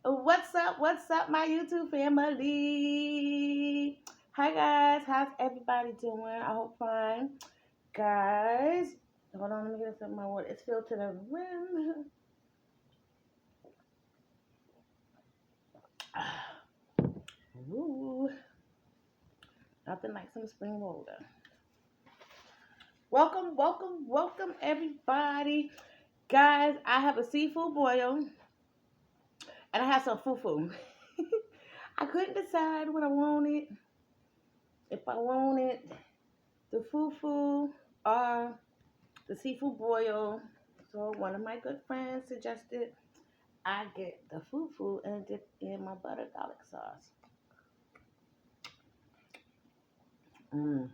What's up, my YouTube family? Hi, guys. How's everybody doing? I hope fine. Guys, hold on. Let me get some of my water. It's filled to the rim. Ooh, nothing like some spring water. Welcome, everybody. Guys, I have a seafood boil and I have some fufu. I couldn't decide what I wanted. If I wanted the fufu or the seafood boil. So one of my good friends suggested I get the fufu and dip in my butter garlic sauce. Mm.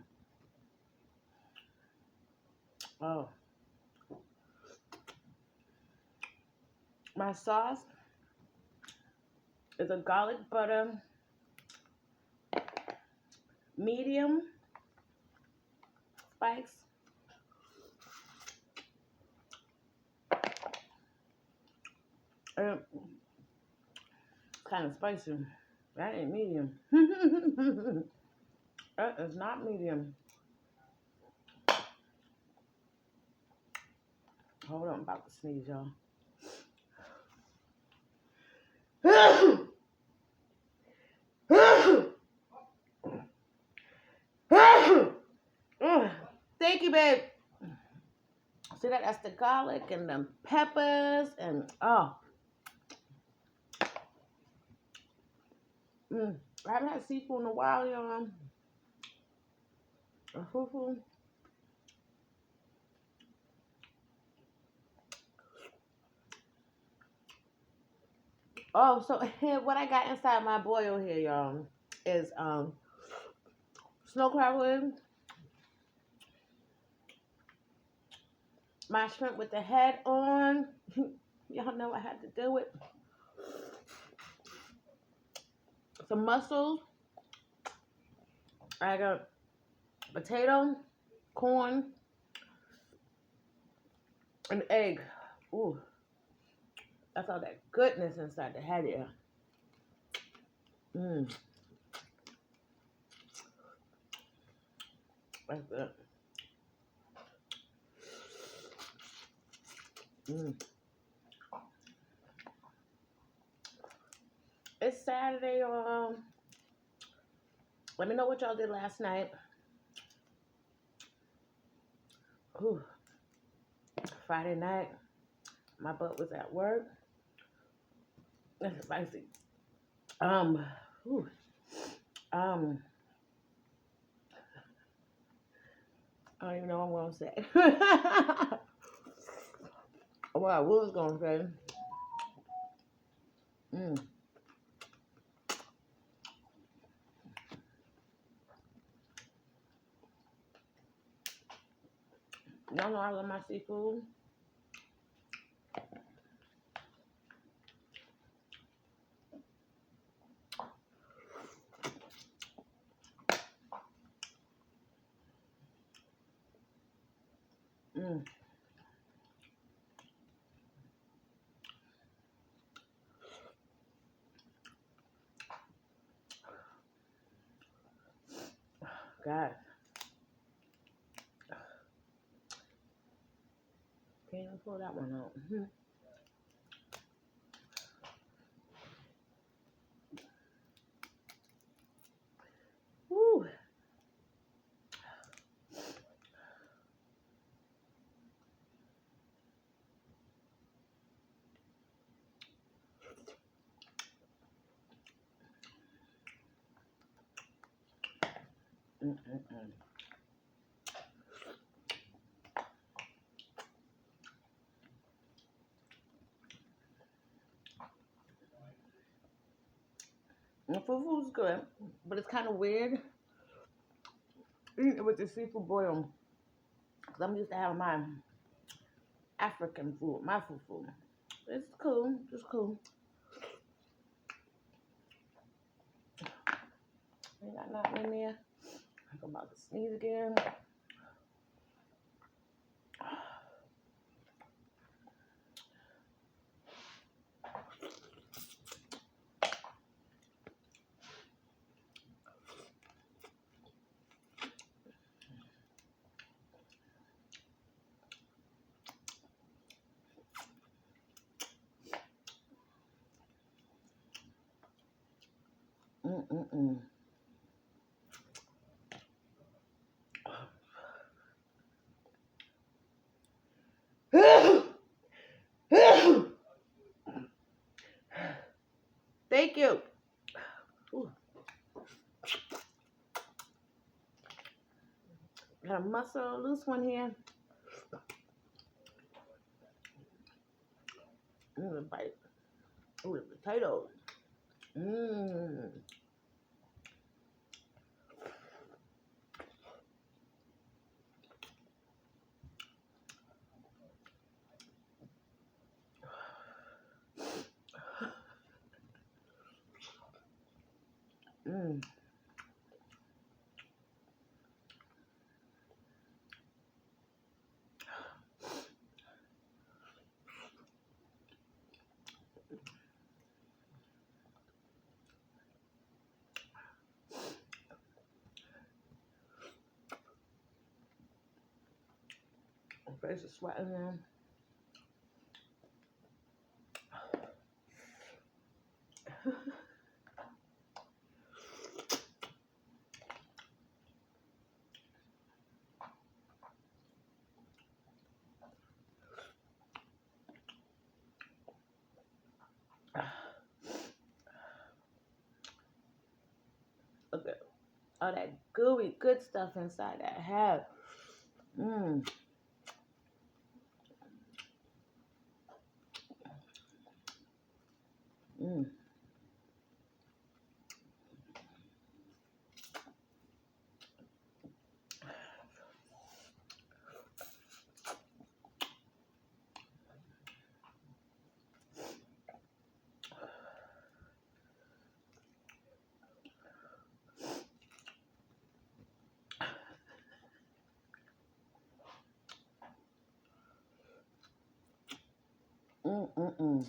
Oh, my sauce is a garlic butter, medium spice. Kind of spicy. That ain't medium. That is not medium. Hold on, I'm about to sneeze, y'all. Thank you, babe. See that? That's the garlic and the peppers and oh. I haven't had seafood in a while, y'all. Fufu. Oh, so what I got inside my boil here, y'all, is snow crab wings, my shrimp with the head on. Y'all know I had to do it. Some mussels. I got potato, corn, and egg. Ooh, that's all that goodness inside the head here. Mmm. That's good. Mmm. It's Saturday, y'all. Let me know what y'all did last night. Ooh. Friday night, my butt was at work. That's spicy. Ooh. I don't even know what I'm gonna say. What I was gonna say. Y'all know I love my seafood. Mm. God, can't even pull that one out. Woo. Mm-mm-mm. The fufu's good, but it's kind of weird eating it with the seafood boil. Cause I'm used to having my African food, my fufu. It's cool. It's cool. Ain't got nothing in there. I'm about to sneeze again. Mm-mm-mm. Thank you. Ooh, got a muscle loose one here. A bite. Ooh, the potatoes. Mmm. Mmm. My face is sweating now. Look at all that gooey good stuff inside that hat. Mmm. Mmm. Mmm.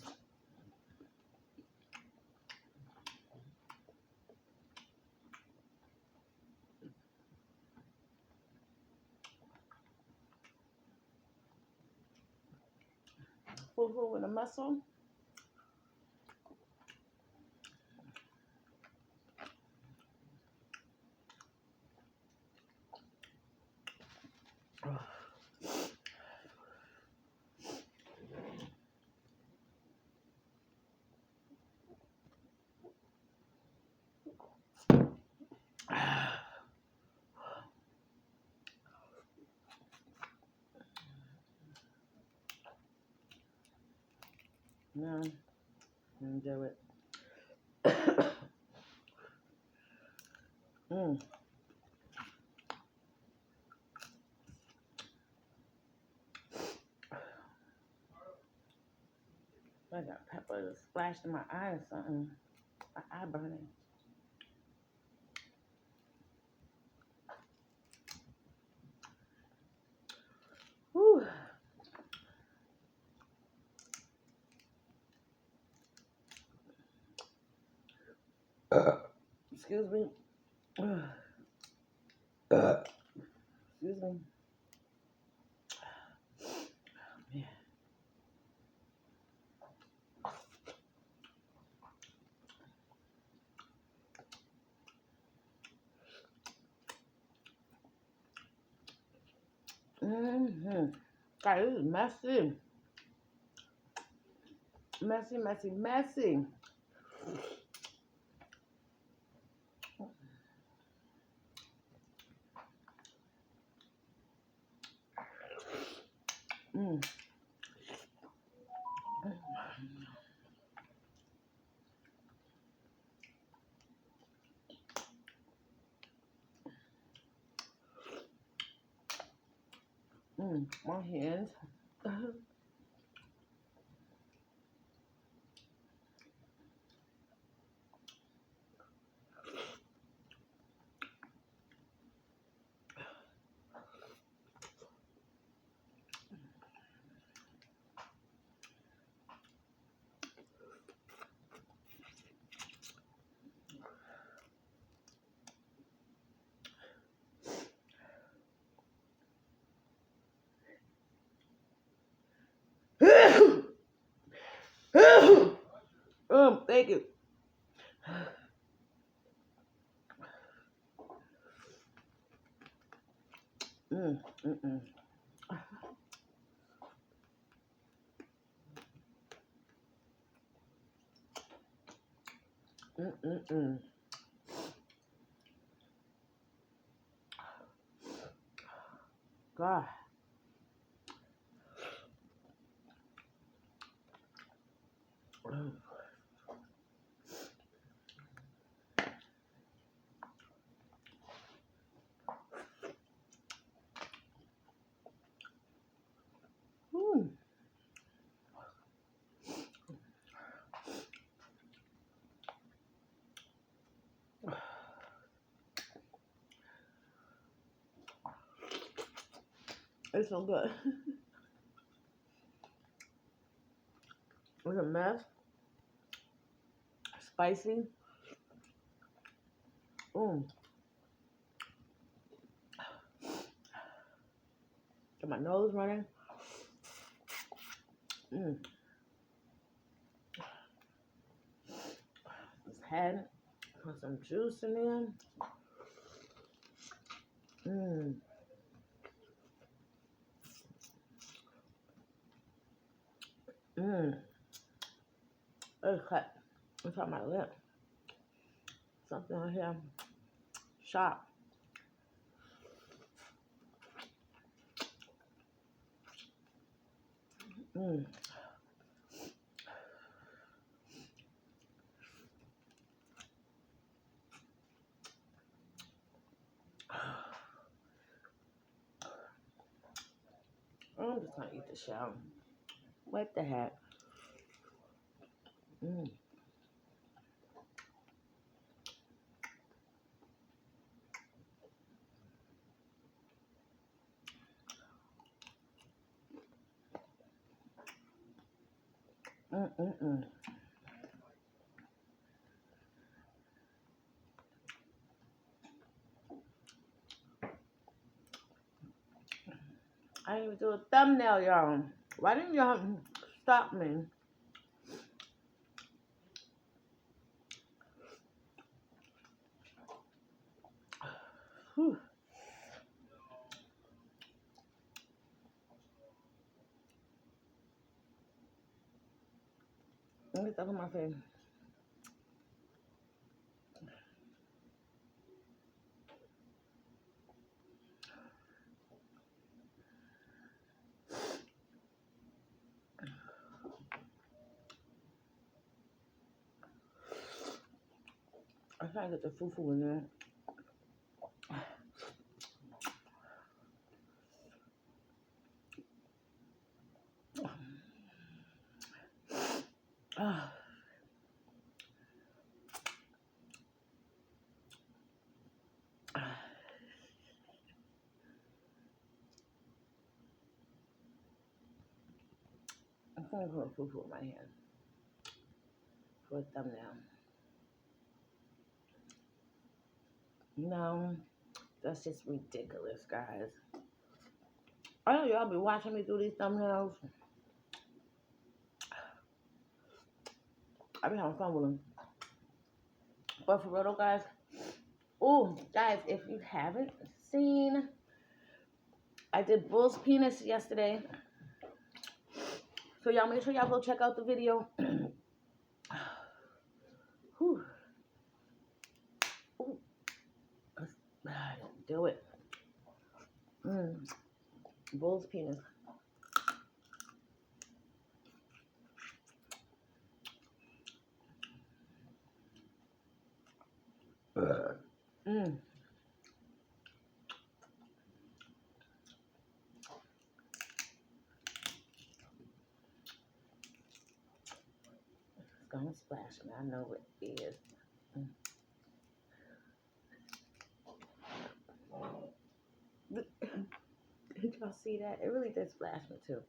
Fufu with a muscle. No, enjoy it. Mmm. I got pepper splashed in my eye or something. My eye burning. Whew. Excuse me. Excuse me. Yeah. Mm-hmm. God, this is messy. Messy, messy, messy. Mm. My hands. Thank you. Mm, mm, mm. Mm, mm, mm. God. Mm. It's so good. It's a mess. Spicy. Mm. Got my nose running. Mm. Just had put some juice in there. Mm. Mm. It's cut. It's on my lip. Something on here. Sharp. Mm. I'm just gonna eat the shell. What the heck? Mm. Mm, mm, mm. I didn't even do a thumbnail, y'all. Why didn't y'all stop me? Whew. Let me stuff on my face. I'm trying to get the fufu in there. Ah. I'm gonna put fufu in my hand for a thumbnail. No, that's just ridiculous, guys. I know y'all be watching me do these thumbnails. I be having fun with them. But for real though, guys. Oh, guys, if you haven't seen, I did bull's penis yesterday. So y'all make sure y'all go check out the video. Whew. Ooh. Do it. Bull's penis. Mm. It's gonna splash me. I know it is. Mm. Did y'all see that? It really did splash me too.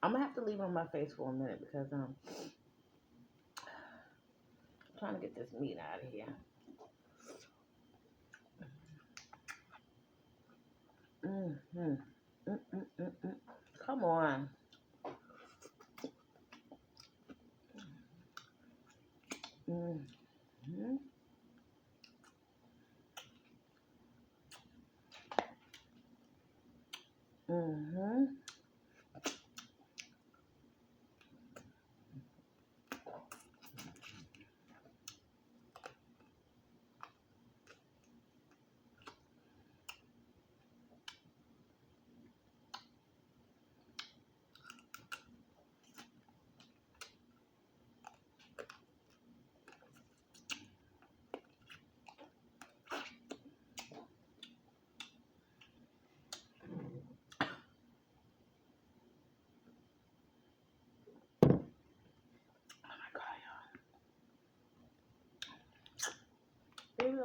I'm gonna have to leave it on my face for a minute because I'm trying to get this meat out of here. Mm-hmm. Mm-mm-mm-mm. Come on. Mm-hmm.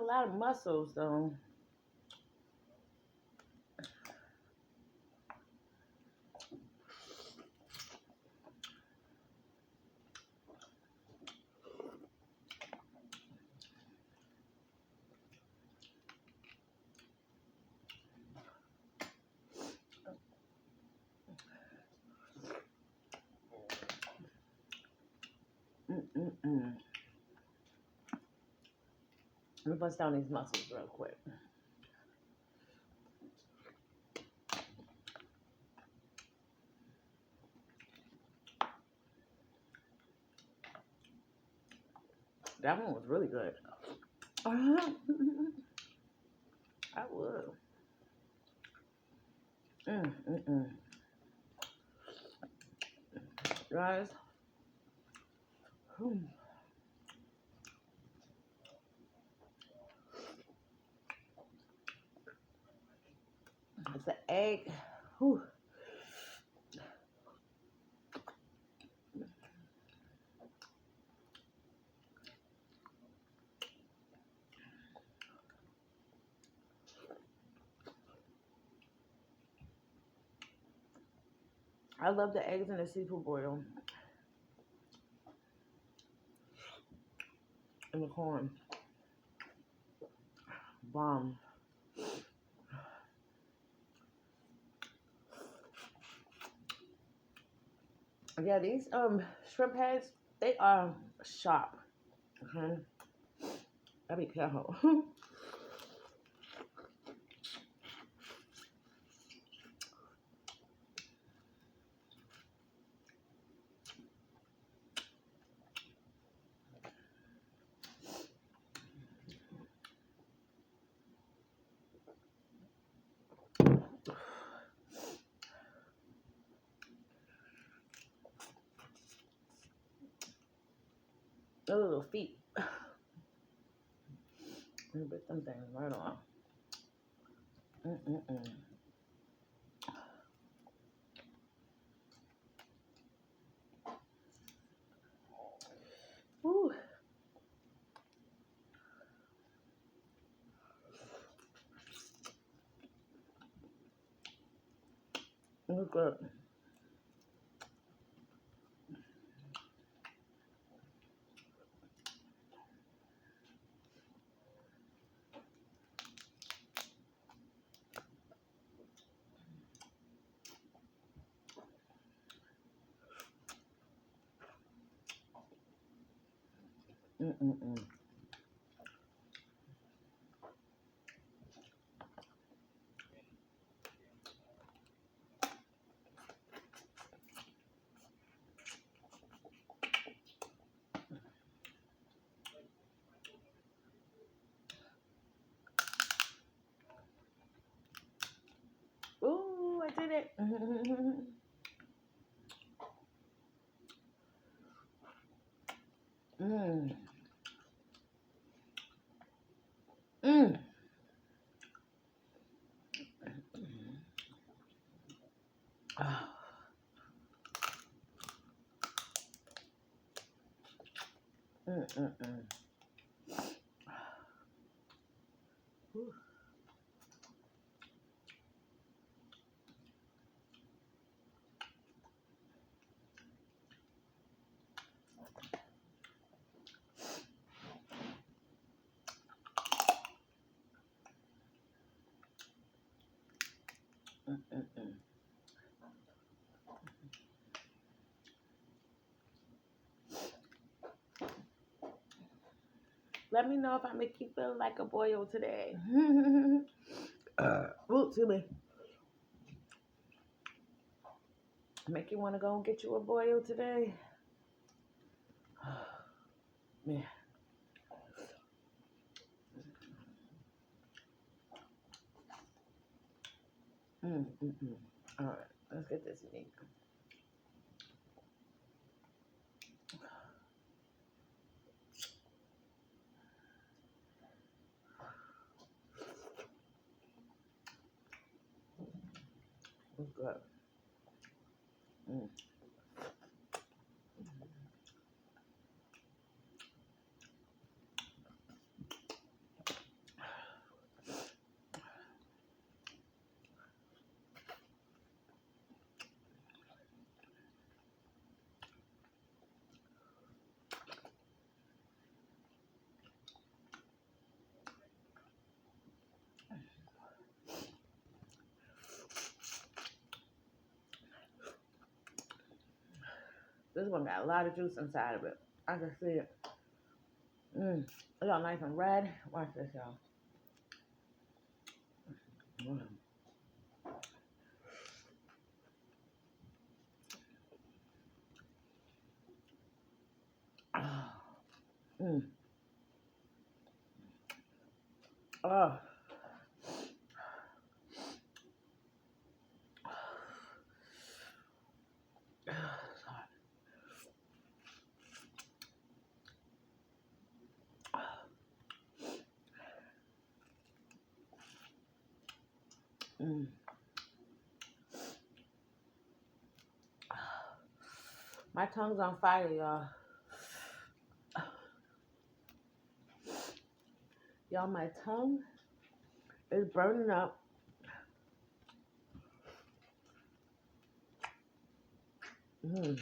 lot of mussels though. Mm-mm-mm. Let me bust down these mussels real quick. That one was really good. I would. Mm-mm-mm. Guys, hmm, it's an egg. Whew. I love the eggs in the seafood boil and the corn. Bomb. Yeah, these shrimp heads, they are sharp. Okay, I be careful. Those little feet. Let me put them things right on. Mm-mm-mm. Woo. Look good. Mm-mm-mm. Ooh, I did it. Mm. Mm. Ah. Mm-mm-mm. Ooh. Mm-mm-mm. Let me know if I make you feel like a boil today. Ooh, excuse me. Make you want to go and get you a boil today? Man. Mm-mm-mm. All right, let's get this meat. It's good. Mm. This one got a lot of juice inside of it. I can see it. It's all nice and red. Watch this, y'all. Mm. Oh. Mm. Oh. Mm. My tongue's on fire, y'all. Y'all, my tongue is burning up. Mm.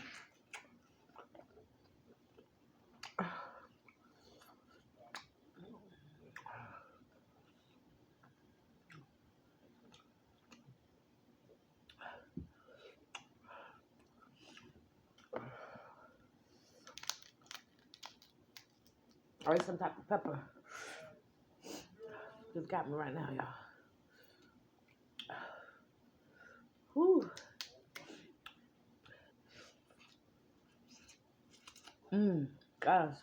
Or some type of pepper. Just got me right now, y'all. Whew. Guys,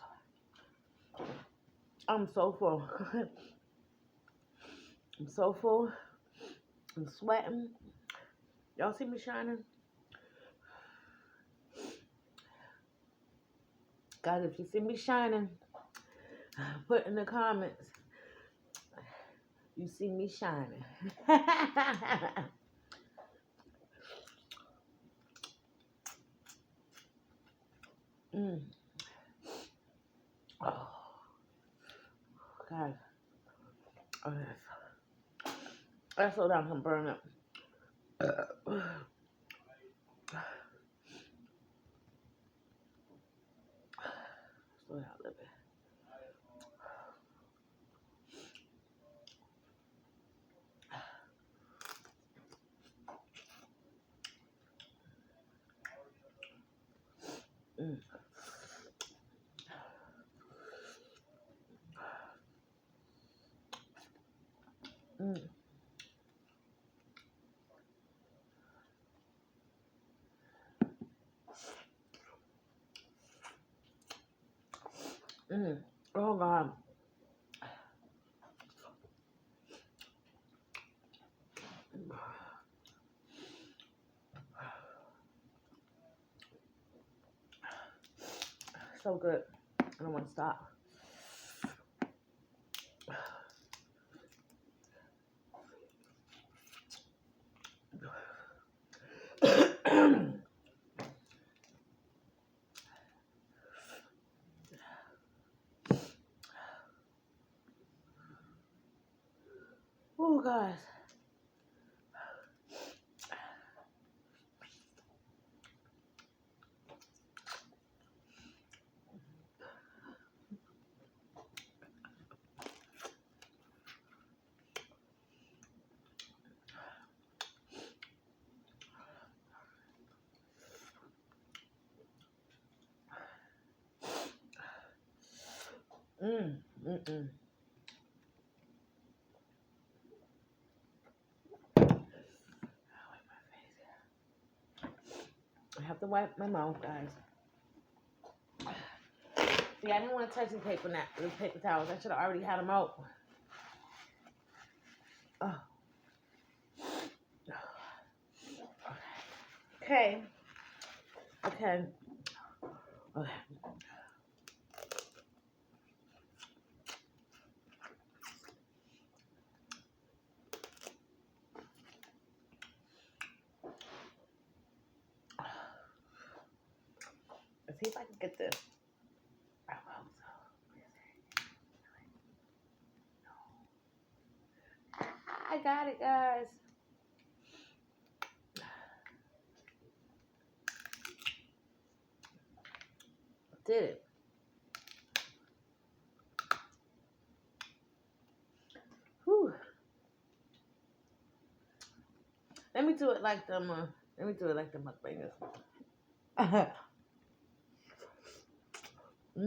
I'm so full. I'm so full. I'm sweating. Y'all see me shining? Guys, if you see me shining, put in the comments. You see me shining. mm. Oh, God. Oh, that's so down some burn up. Slow down a little bit. Mm. Mm. Mm. Oh, God. So good. I don't want to stop. Oh, guys. Mm. I have to wipe my mouth, guys. See, I didn't want to touch the paper towels. I should have already had them out. Oh. Okay. Okay. Okay. Let's see if I can get this. I got it, guys. Did it. Whew. Let me do it like them. Let me do it like the mukbangers. Mm,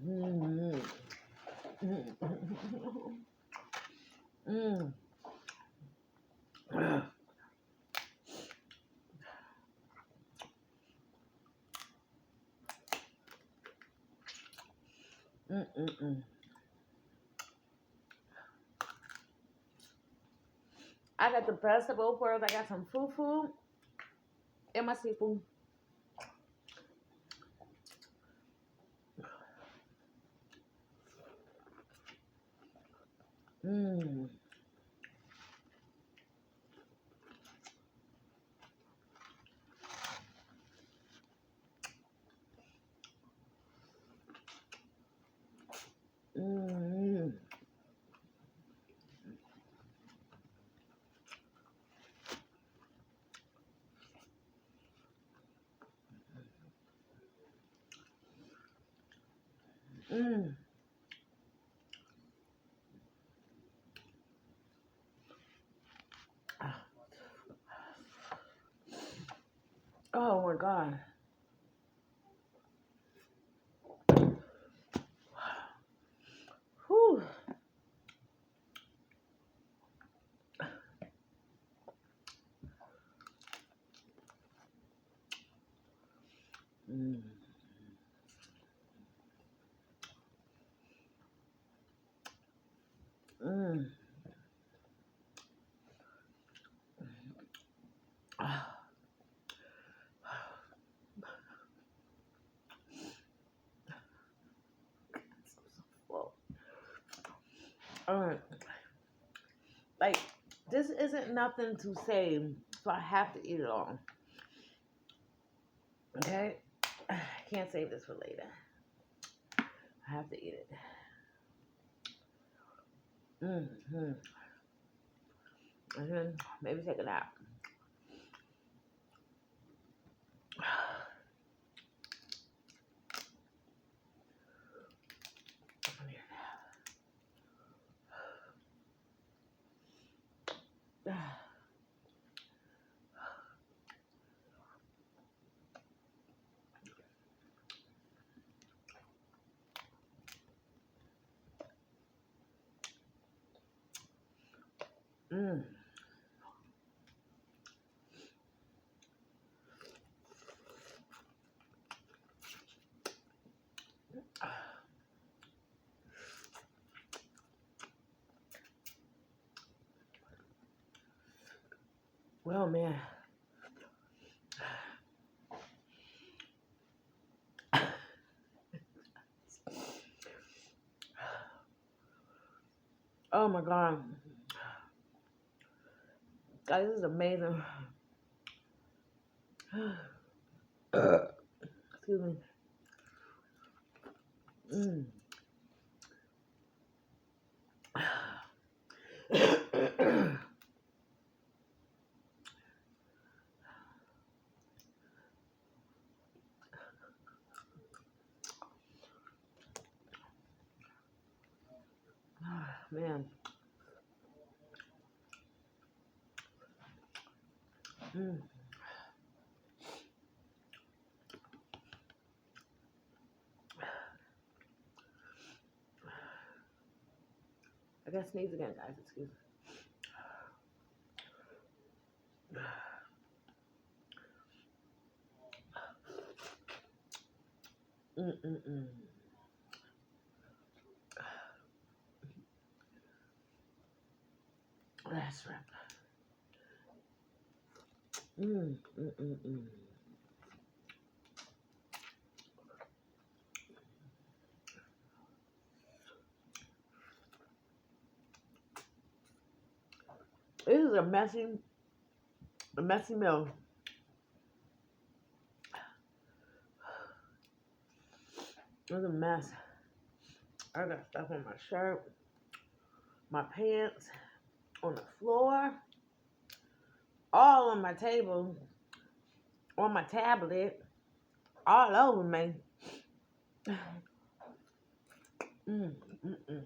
mm, mm, mm, mm. Mm. I got the best of both worlds. I got some fufu and my seafood. Mm. Mm. Mm. Oh my God. Whew. Mm. Mm. Ah, so full. All right. Like, this isn't nothing to say, so I have to eat it all. Okay? I can't save this for later. I have to eat it. Mm-hmm. And then maybe take a nap. Mm. Well, man. Oh my God. God, this is amazing. Excuse me. Mm. Man. Mm. I gotta sneeze again, guys. Excuse me. Mm-mm-mm. That's right. Mm-mm-mm. This is a messy meal. It's a mess. I got stuff on my shirt, my pants, on the floor, all on my table, on my tablet, all over me. Mm, mm, mm.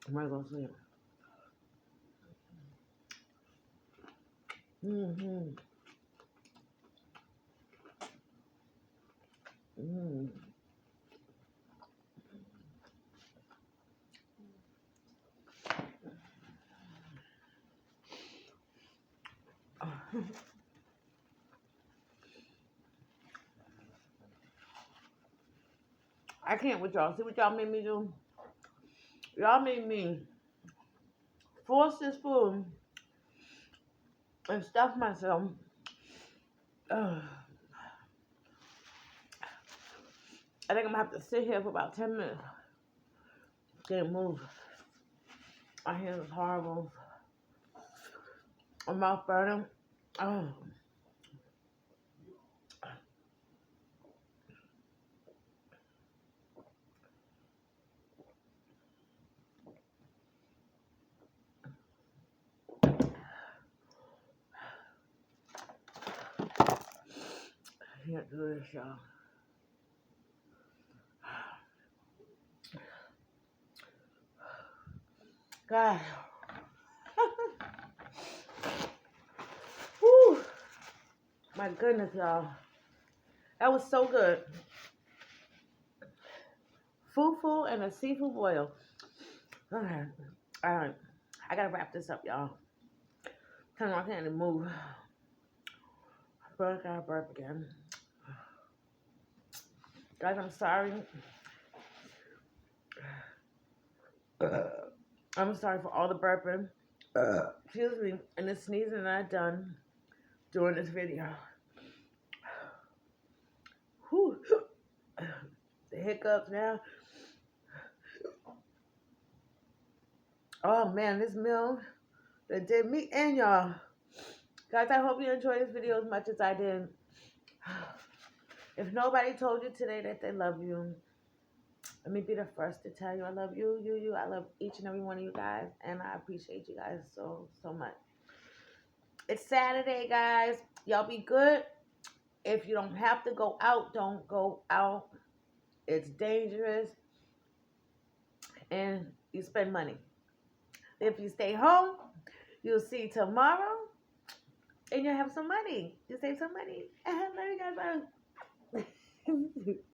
I'm gonna go sleep. Mm-hmm. Mm. I can't with y'all. See what y'all made me do? Y'all made me force this food and stuff myself. Ugh. I think I'm gonna have to sit here for about 10 minutes. Can't move. My hands is horrible. My mouth burning. Oh. I can't do this, y'all. God. Whew. My goodness, y'all. That was so good. Fufu and a seafood boil. Okay. All right. I gotta wrap this up, y'all. Tell me I can't even move. But I gotta burp again. Guys, I'm sorry. I'm sorry for all the burping. Excuse me. And the sneezing that I done during this video. Whew. The hiccups now. Oh man, this meal that did me and y'all. Guys, I hope you enjoyed this video as much as I did. If nobody told you today that they love you, let me be the first to tell you I love you, you. I love each and every one of you guys, and I appreciate you guys so much. It's Saturday, guys. Y'all be good. If you don't have to go out, don't go out. It's dangerous, and you spend money. If you stay home, you'll see tomorrow, and you'll have some money. You save some money. Love you guys. Bye.